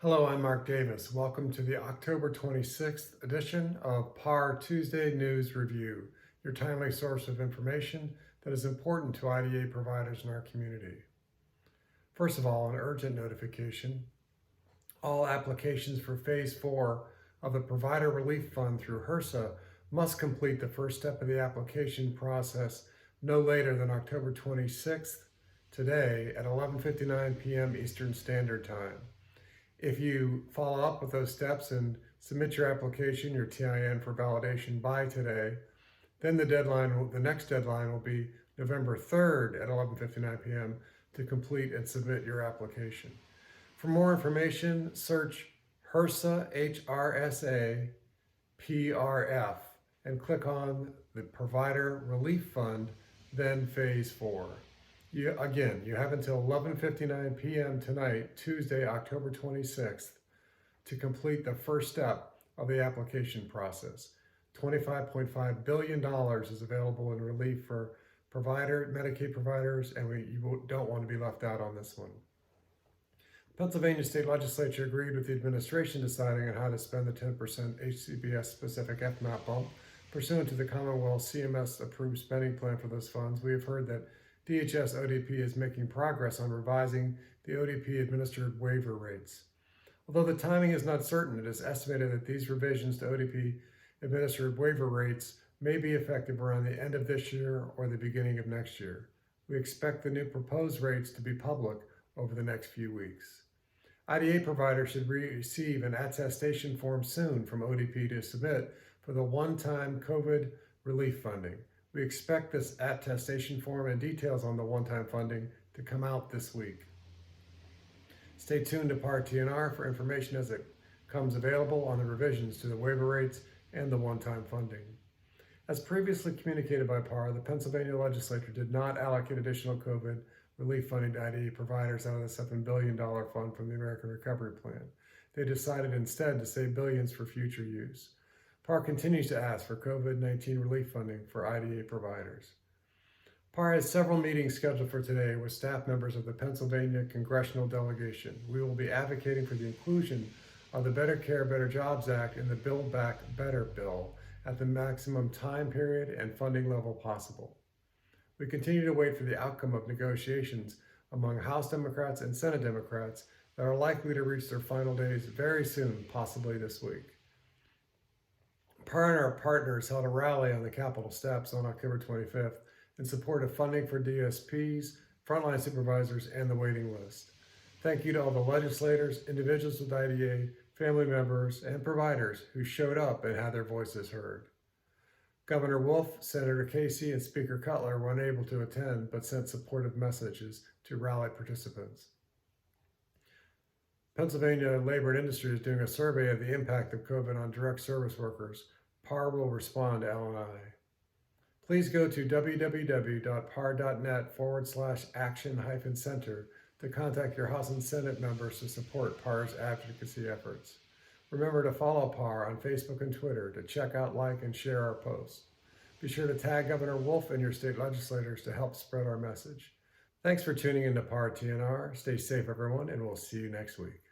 Hello, I'm Mark Davis. Welcome to the October 26th edition of PAR Tuesday News Review, your timely source of information that is important to IDA providers in our community. First of all, an urgent notification. All applications for Phase 4 of the Provider Relief Fund through HRSA must complete the first step of the application process no later than October 26th, today at 11:59 p.m. Eastern Standard Time. If you follow up with those steps and submit your application, your TIN for validation by today, then the next deadline will be November 3rd at 11:59 p.m. to complete and submit your application. For more information, search HRSA, H-R-S-A, PRF, and click on the Provider Relief Fund, then Phase 4. You have until 11:59 p.m. tonight, Tuesday, October 26th, to complete the first step of the application process. $25.5 billion is available in relief for Medicaid providers, and you don't want to be left out on this one. Pennsylvania State Legislature agreed with the administration deciding on how to spend the 10% HCBS-specific FMAP bump pursuant to the Commonwealth CMS-approved spending plan for those funds. We have heard that DHS ODP is making progress on revising the ODP-Administered waiver rates. Although the timing is not certain, it is estimated that these revisions to ODP-Administered waiver rates may be effective around the end of this year or the beginning of next year. We expect the new proposed rates to be public over the next few weeks. IDA providers should receive an attestation form soon from ODP to submit for the one-time COVID relief funding. We expect this attestation form and details on the one-time funding to come out this week. Stay tuned to PAR TNR for information as it comes available on the revisions to the waiver rates and the one-time funding. As previously communicated by PAR, the Pennsylvania legislature did not allocate additional COVID relief funding to IDA providers out of the $7 billion fund from the American Recovery Plan. They decided instead to save billions for future use. PAR continues to ask for COVID-19 relief funding for IDA providers. PAR has several meetings scheduled for today with staff members of the Pennsylvania congressional delegation. We will be advocating for the inclusion of the Better Care, Better Jobs Act in the Build Back Better bill at the maximum time period and funding level possible. We continue to wait for the outcome of negotiations among House Democrats and Senate Democrats that are likely to reach their final days very soon, possibly this week. PAR and our partners held a rally on the Capitol steps on October 25th in support of funding for DSPs, frontline supervisors, and the waiting list. Thank you to all the legislators, individuals with IDA, family members, and providers who showed up and had their voices heard. Governor Wolf, Senator Casey, and Speaker Cutler were unable to attend but sent supportive messages to rally participants. Pennsylvania Labor and Industry is doing a survey of the impact of COVID on direct service workers. PAR will respond to L&I. Please go to www.par.net/action-center to contact your House and Senate members to support PAR's advocacy efforts. Remember to follow PAR on Facebook and Twitter to check out, like, and share our posts. Be sure to tag Governor Wolf and your state legislators to help spread our message. Thanks for tuning in to PAR TNR. Stay safe, everyone, and we'll see you next week.